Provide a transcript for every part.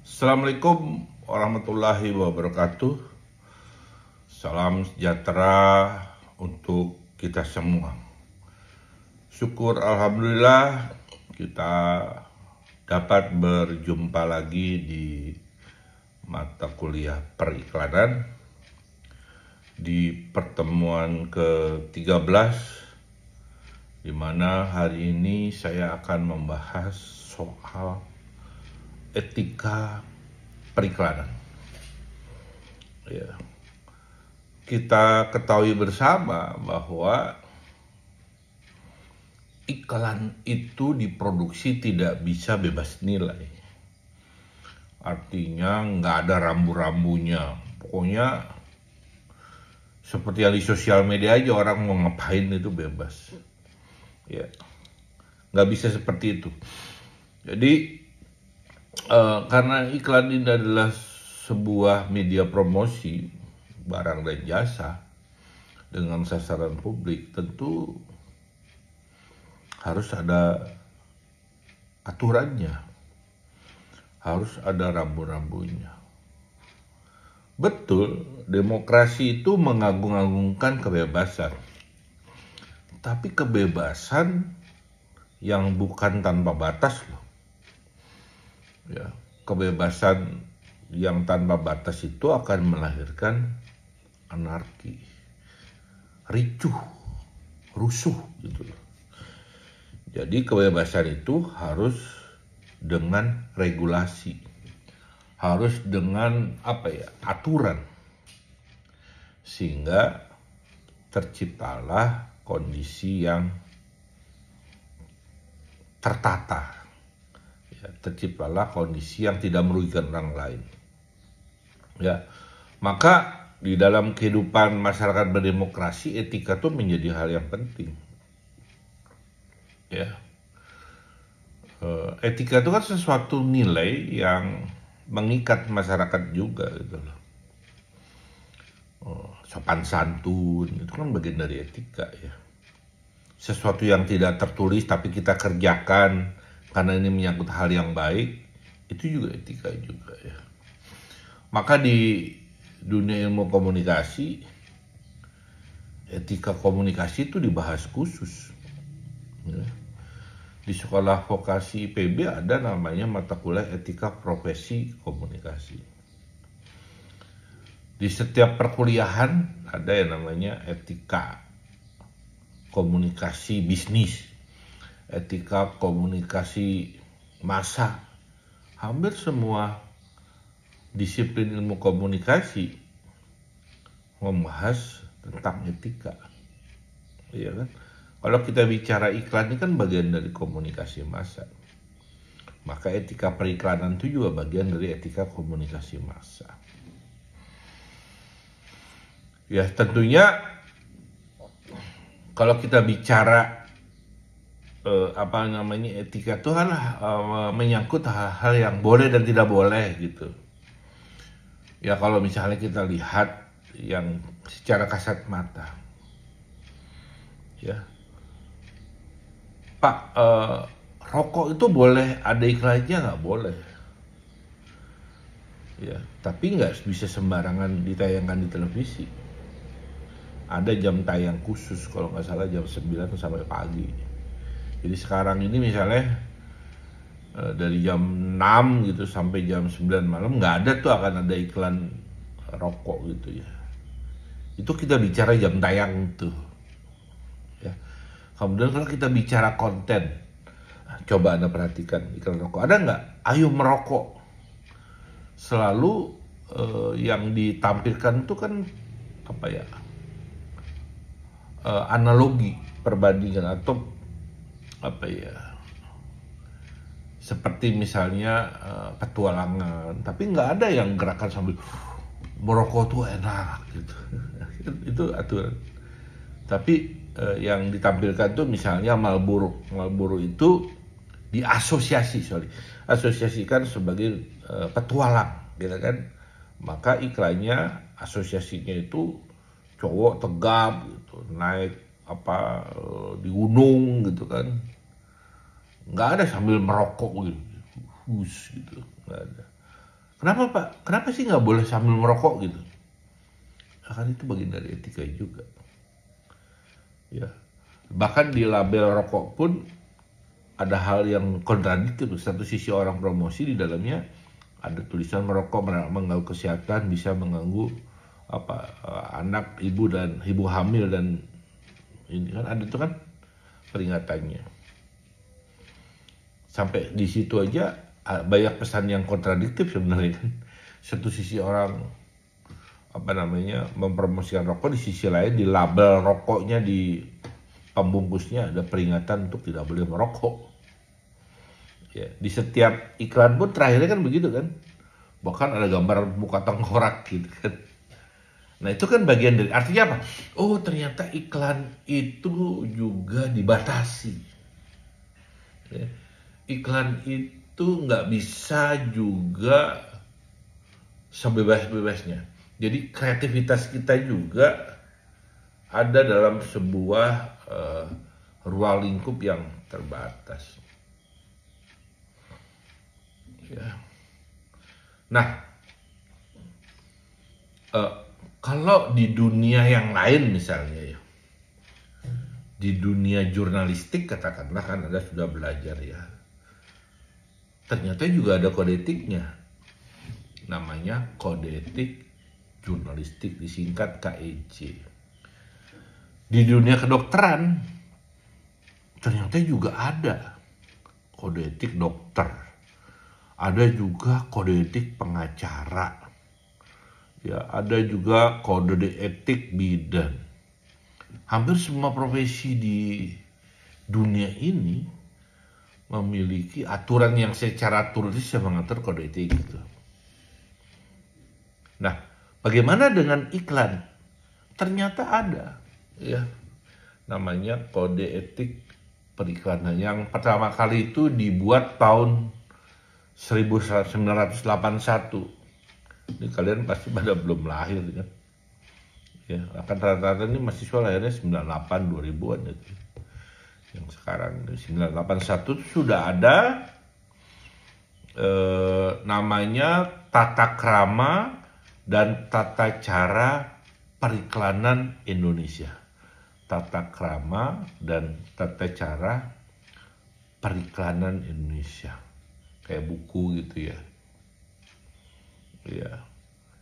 Assalamualaikum warahmatullahi wabarakatuh. Salam sejahtera untuk kita semua. Syukur alhamdulillah kita dapat berjumpa lagi di mata kuliah periklanan di pertemuan ke-13, di mana hari ini saya akan membahas soal etika periklanan. Ya. Kita ketahui bersama bahwa iklan itu diproduksi tidak bisa bebas nilai. Artinya nggak ada rambu-rambunya. Pokoknya seperti yang di sosial media aja, orang mau ngapain itu bebas. Ya, nggak bisa seperti itu. Jadi karena iklan ini adalah sebuah media promosi barang dan jasa dengan sasaran publik, tentu harus ada aturannya, harus ada rambu-rambunya. Betul, demokrasi itu mengagung-agungkan kebebasan, tapi kebebasan yang bukan tanpa batas loh. Ya, kebebasan yang tanpa batas itu akan melahirkan anarki, ricuh, rusuh gitu loh. Jadi kebebasan itu harus dengan regulasi, harus dengan aturan, sehingga terciptalah kondisi yang tertata. Terciptalah kondisi yang tidak merugikan orang lain. Ya, maka di dalam kehidupan masyarakat berdemokrasi, etika itu menjadi hal yang penting. Ya, etika itu kan sesuatu nilai yang mengikat masyarakat juga gitu loh. Sopan santun itu kan bagian dari etika ya. Sesuatu yang tidak tertulis tapi kita kerjakan karena ini menyangkut hal yang baik, itu juga etika juga ya. Maka di dunia ilmu komunikasi, etika komunikasi itu dibahas khusus. Ya. Di sekolah vokasi IPB ada namanya mata kuliah etika profesi komunikasi. Di setiap perkuliahan ada yang namanya etika komunikasi bisnis, etika komunikasi massa. Hampir semua disiplin ilmu komunikasi membahas tentang etika. Iya kan? Kalau kita bicara iklan ini kan bagian dari komunikasi massa. Maka etika periklanan itu juga bagian dari etika komunikasi massa. Ya, tentunya kalau kita bicara etika itu kan menyangkut hal-hal yang boleh dan tidak boleh gitu. Ya, kalau misalnya kita lihat yang secara kasat mata, ya, Pak, rokok itu boleh ada iklannya nggak? Boleh. Ya, tapi nggak bisa sembarangan ditayangkan di televisi. Ada jam tayang khusus, kalau nggak salah jam 9 sampai pagi. Jadi sekarang ini misalnya dari jam 6 gitu sampai jam 9 malam nggak ada tuh akan ada iklan rokok gitu ya. Itu kita bicara jam tayang tuh. Ya. Kemudian kalau kita bicara konten, coba Anda perhatikan iklan rokok. Ada nggak? Ayo merokok. Selalu yang ditampilkan itu kan analogi perbandingan atau seperti misalnya petualangan, tapi nggak ada yang gerakan sambil merokok tuh enak gitu. Itu aturan. Tapi yang ditampilkan tuh misalnya Marlboro itu asosiasikan sebagai petualang gitu kan. Maka iklannya asosiasinya itu cowok tegap gitu, naik di gunung gitu kan, nggak ada sambil merokok gitu, nggak ada. Kenapa Pak? Kenapa sih nggak boleh sambil merokok gitu? Nah, kan itu bagian dari etika juga. Ya. Bahkan di label rokok pun ada hal yang kontradiktif. Satu sisi orang promosi, di dalamnya ada tulisan merokok mengganggu kesehatan, bisa mengganggu anak, ibu dan ibu hamil, dan ini kan ada tuh kan peringatannya. Sampai di situ aja banyak pesan yang kontradiktif sebenarnya kan. Satu sisi orang mempromosikan rokok, di sisi lain di label rokoknya, di pembungkusnya ada peringatan untuk tidak boleh merokok. Ya, di setiap iklan pun terakhirnya kan begitu kan, bahkan ada gambar muka tengkorak gitu kan. Nah itu kan bagian dari, artinya apa? Oh ternyata iklan itu juga dibatasi. Ya. Iklan itu nggak bisa juga sebebas-bebasnya. Jadi kreativitas kita juga ada dalam sebuah ruang lingkup yang terbatas. Ya. Nah, kalau di dunia yang lain misalnya ya, di dunia jurnalistik katakanlah, kan Anda sudah belajar ya, ternyata juga ada kode etiknya, namanya kode etik jurnalistik, disingkat KEJ. Di dunia kedokteran ternyata juga ada kode etik dokter, ada juga kode etik pengacara, ya ada juga kode etik bidan. Hampir semua profesi di dunia ini memiliki aturan yang secara tertulis yang mengatur kode etik gitu. Nah, bagaimana dengan iklan? Ternyata ada, ya, namanya kode etik periklanan. Yang pertama kali itu dibuat tahun 1981. Ini kalian pasti pada belum lahir kan? Ya, akan rata-rata ini mahasiswa lahirnya 98 2000-an gitu. Yang sekarang 981 sudah ada namanya Tata Krama dan Tata Cara Periklanan Indonesia. Tata Krama dan Tata Cara Periklanan Indonesia. Kayak buku gitu ya. Ya.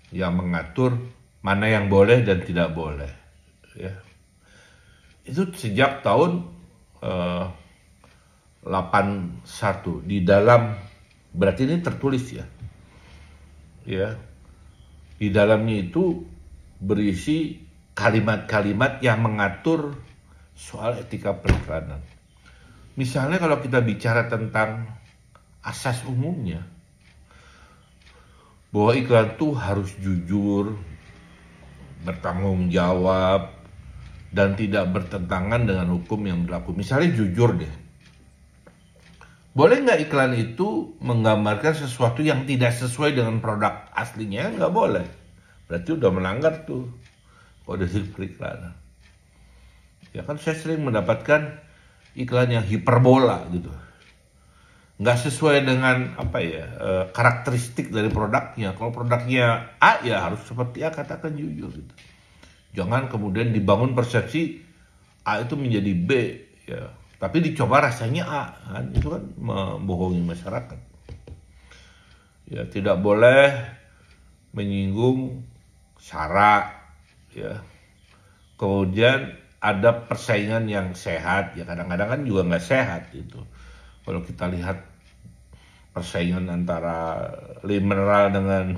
Yang mengatur mana yang boleh dan tidak boleh. Ya. Itu sejak tahun 81 di dalam, berarti ini tertulis ya. Ya. Di dalamnya itu berisi kalimat-kalimat yang mengatur soal etika periklanan. Misalnya kalau kita bicara tentang asas umumnya, bahwa iklan itu harus jujur, bertanggung jawab, dan tidak bertentangan dengan hukum yang berlaku. Misalnya jujur deh. Boleh nggak iklan itu menggambarkan sesuatu yang tidak sesuai dengan produk aslinya? Nggak boleh. Berarti udah melanggar tuh kode etik periklanan. Ya kan saya sering mendapatkan iklan yang hiperbola gitu. Nggak sesuai dengan karakteristik dari produknya. Kalau produknya A ya harus seperti A, katakan jujur gitu. Jangan kemudian dibangun persepsi A itu menjadi B ya. Tapi dicoba rasanya A, kan itu kan membohongi masyarakat. Ya, tidak boleh menyinggung SARA ya. Kemudian ada persaingan yang sehat ya, kadang-kadang kan juga nggak sehat itu. Kalau kita lihat persaingan antara Mineral dengan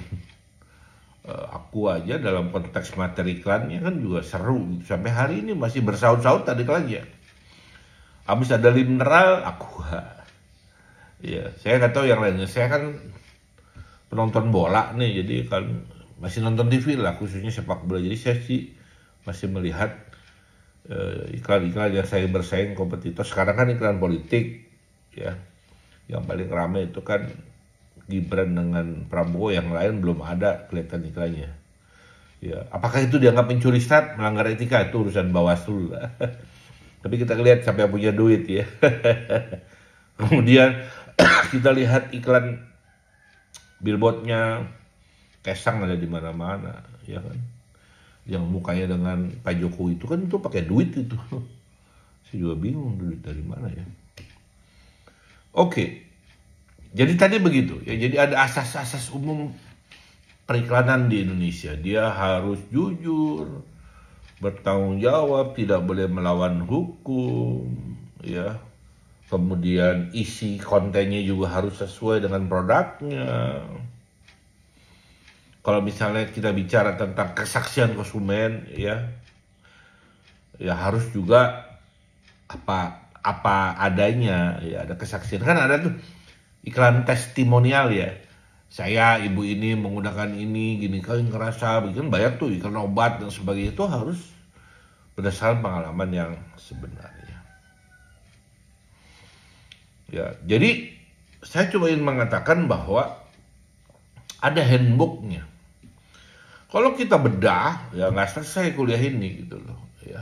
aku aja dalam konteks materi iklannya kan juga seru. Sampai hari ini masih bersaut-saut tadi lagi ya. Habis ada Mineral, Aqua. Ya, saya nggak tahu yang lainnya. Saya kan penonton bola nih, jadi kan masih nonton TV lah, khususnya sepak bola. Jadi saya sih masih melihat iklan-iklan yang saya bersaing kompetitor. Sekarang kan iklan politik, ya. Yang paling ramai itu kan Gibran dengan Prabowo, yang lain belum ada kelihatan iklannya. Ya, apakah itu dianggap mencuri start, melanggar etika, itu urusan Bawaslu lah. Tapi kita lihat siapa yang punya duit ya. Kemudian kita lihat iklan billboardnya Kaisang ada di mana-mana, ya kan? Yang mukanya dengan Pak Jokowi itu kan itu pakai duit itu. Saya juga bingung duit dari mana ya. Oke, jadi tadi begitu ya. Jadi ada asas-asas umum periklanan di Indonesia. Dia harus jujur, bertanggung jawab, tidak boleh melawan hukum, ya. Kemudian isi kontennya juga harus sesuai dengan produknya. Kalau misalnya kita bicara tentang kesaksian konsumen, ya harus juga apa adanya, ya ada kesaksian. Kan ada tuh iklan testimonial ya. Saya ibu ini menggunakan ini, gini kalian ngerasa, bikin bayar tuh iklan obat dan sebagainya, itu harus berdasarkan pengalaman yang sebenarnya. Ya, jadi saya cuma ingin mengatakan bahwa ada handbooknya. Kalau kita bedah, ya nggak selesai kuliah ini gitu loh, ya.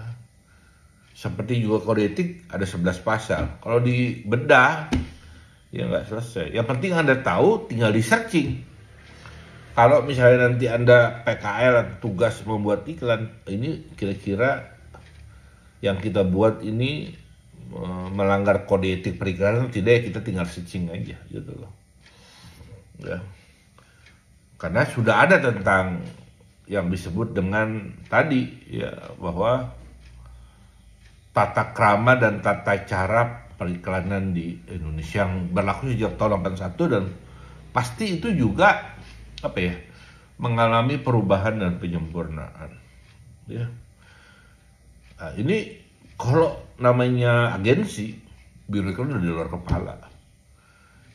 Seperti juga kode etik ada 11 pasal. Kalau dibedah, ya nggak selesai. Yang penting Anda tahu, tinggal di searching. Kalau misalnya nanti Anda PKL atau tugas membuat iklan, ini kira-kira yang kita buat ini melanggar kode etik periklanan atau tidak, ya kita tinggal searching aja gitu loh. Ya. Karena sudah ada tentang yang disebut dengan tadi ya, bahwa tata krama dan tata cara periklanan di Indonesia yang berlaku sejak tahun 81 dan pasti itu juga mengalami perubahan dan penyempurnaan ya. Nah, ini kalau namanya agensi, biro iklan udah di luar kepala.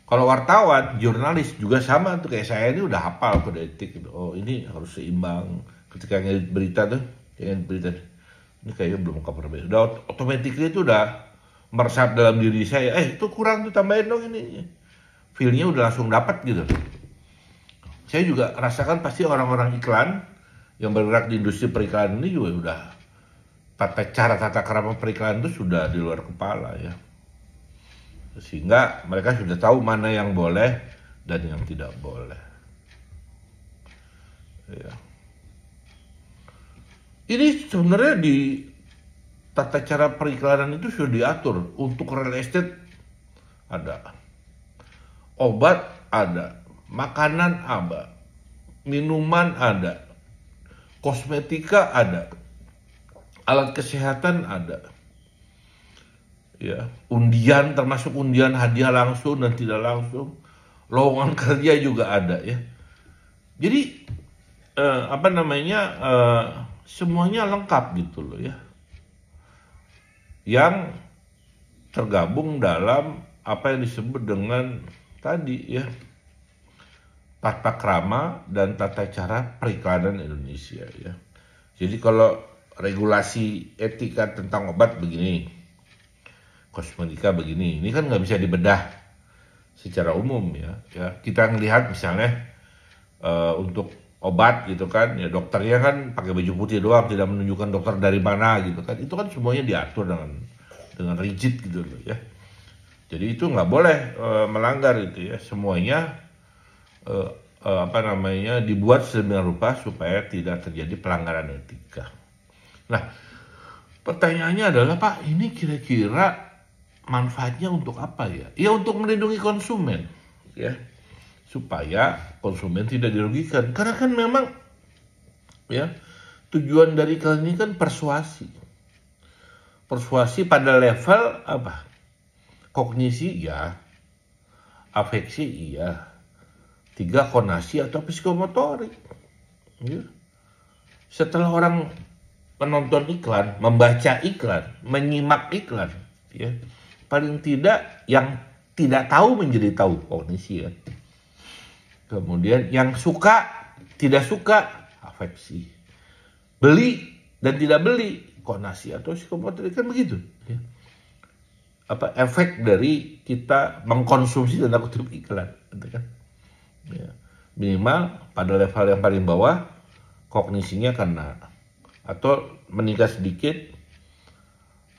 Kalau wartawan, jurnalis juga sama tuh, kayak saya ini udah hafal kode etik gitu. Oh, ini harus seimbang. Ketika ngedit berita tuh, ini kayaknya belum cover berita. Udah otomatis itu udah meresap dalam diri saya. Itu kurang tuh, tambahin dong ini. Feel-nya udah langsung dapat gitu. Saya juga rasakan pasti orang-orang iklan yang bergerak di industri periklanan ini juga udah tata krama periklanan itu sudah di luar kepala ya. Sehingga mereka sudah tahu mana yang boleh dan yang tidak boleh. Ya. Ini sebenarnya di tata cara periklanan itu sudah diatur. Untuk real estate ada, obat ada, makanan ada, minuman ada, kosmetika ada, alat kesehatan ada. Ya, undian, termasuk undian hadiah langsung dan tidak langsung, lowongan kerja juga ada ya. Jadi semuanya lengkap gitu loh ya, yang tergabung dalam apa yang disebut dengan tadi ya, tata krama dan tata cara periklanan Indonesia ya. Jadi kalau regulasi etika tentang obat begini, kosmetika begini, ini kan nggak bisa dibedah secara umum ya. Kita ngelihat misalnya untuk obat gitu kan, ya dokternya kan pakai baju putih doang, tidak menunjukkan dokter dari mana gitu kan. Itu kan semuanya diatur dengan rigid gitu loh ya. Jadi itu nggak boleh melanggar itu ya. Semuanya dibuat sedemikian rupa supaya tidak terjadi pelanggaran etika. Nah, pertanyaannya adalah, Pak, ini kira-kira manfaatnya untuk apa ya? Ya untuk melindungi konsumen ya, supaya konsumen tidak dirugikan. Karena kan memang ya, tujuan dari iklan ini kan persuasi. Persuasi pada level apa? Kognisi ya, afeksi iya, 3 konasi atau psikomotorik ya. Setelah orang menonton iklan, membaca iklan, menyimak iklan ya, paling tidak yang tidak tahu menjadi tahu, kognisi ya. Kemudian yang suka, tidak suka, afeksi. Beli dan tidak beli, konasi atau psikomotorik, kan begitu ya. Efek dari kita mengkonsumsi tanda kutip iklan gitu kan ya. Minimal pada level yang paling bawah kognisinya kena, atau meningkat sedikit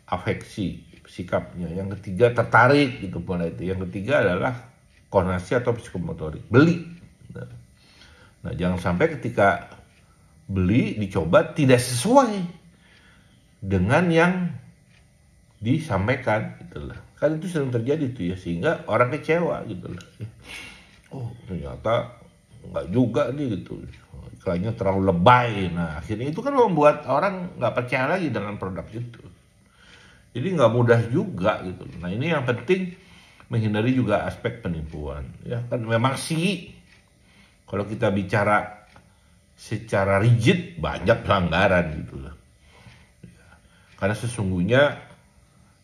afeksi, sikapnya. Yang ketiga tertarik gitu, pola itu. Yang ketiga adalah konasi atau psikomotorik, beli Nah, jangan sampai ketika beli dicoba tidak sesuai dengan yang disampaikan gitu loh. Kan itu sering terjadi tuh ya, sehingga orang kecewa gitu loh. Oh, ternyata nggak juga nih gitu. Iklannya terlalu lebay. Nah, akhirnya itu kan membuat orang nggak percaya lagi dengan produk itu. Jadi nggak mudah juga gitu. Nah, ini yang penting menghindari juga aspek penipuan. Ya kan memang sih kalau kita bicara secara rigid banyak pelanggaran gitu loh. Karena sesungguhnya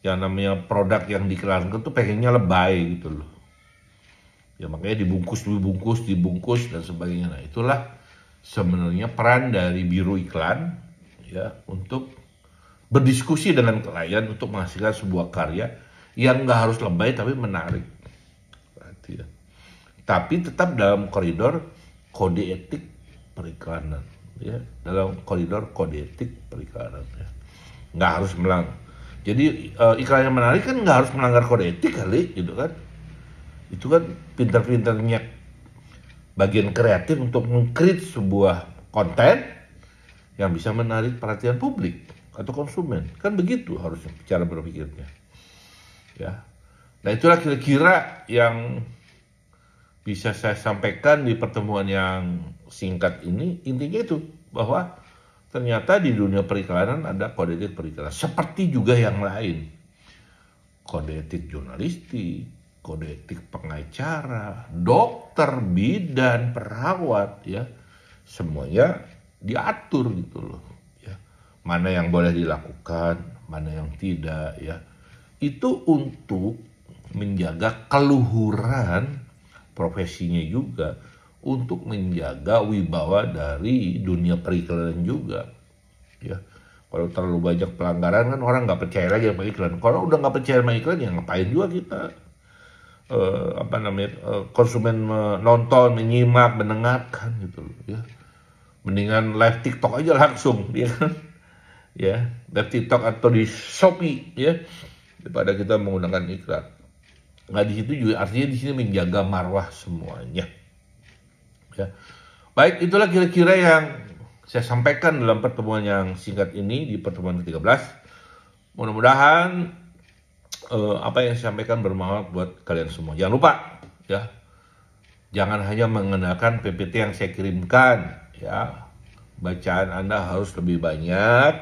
yang namanya produk yang diiklankan tuh pengennya lebay gitu loh. Ya makanya dibungkus dan sebagainya. Nah, itulah sebenarnya peran dari biro iklan ya untuk berdiskusi dengan klien untuk menghasilkan sebuah karya yang nggak harus lebay tapi menarik. Berarti ya. Tapi tetap dalam koridor kode etik periklanan ya, dalam koridor kode etik periklanan ya. Nggak harus melanggar. Jadi iklan yang menarik kan nggak harus melanggar kode etik kali gitu kan. Itu kan pintar-pintarnya bagian kreatif untuk meng-create sebuah konten yang bisa menarik perhatian publik atau konsumen. Kan begitu harusnya cara berpikirnya. Ya. Nah, itulah kira-kira yang bisa saya sampaikan di pertemuan yang singkat ini. Intinya itu, bahwa ternyata di dunia periklanan ada kode etik periklanan. Seperti juga yang lain. Kode etik jurnalistik, kode etik pengacara, dokter, bidan, perawat, ya. Semuanya diatur gitu loh. Ya. Mana yang boleh dilakukan, mana yang tidak, ya. Itu untuk menjaga keluhuran profesinya juga, untuk menjaga wibawa dari dunia periklanan juga ya. Kalau terlalu banyak pelanggaran kan orang nggak percaya lagi sama iklan. Kalau udah nggak percaya sama iklan ya ngapain juga kita konsumen menonton, menyimak, mendengarkan gitu loh ya. Mendingan live TikTok aja langsung ya kan ya, live TikTok atau di Shopee ya, daripada kita menggunakan iklan. Nah, di situ juga artinya di sini menjaga marwah semuanya. Ya. Baik, itulah kira-kira yang saya sampaikan dalam pertemuan yang singkat ini di pertemuan ke-13. Mudah-mudahan apa yang saya sampaikan bermanfaat buat kalian semua. Jangan lupa ya, jangan hanya menggunakan PPT yang saya kirimkan ya. Bacaan Anda harus lebih banyak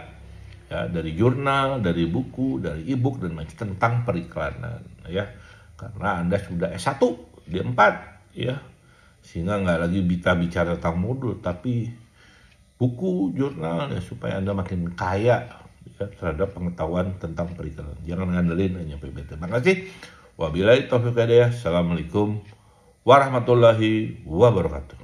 ya, dari jurnal, dari buku, dari e-book dan macam tentang periklanan ya. Karena Anda sudah S1, D4 ya. Sehingga nggak lagi bicara tentang modul, tapi buku, jurnal ya, supaya Anda makin kaya ya, terhadap pengetahuan tentang periklanan. Jangan ngandelin hanya PPT. Terima kasih. Wabillahi taufiq hidayah. Assalamualaikum warahmatullahi wabarakatuh.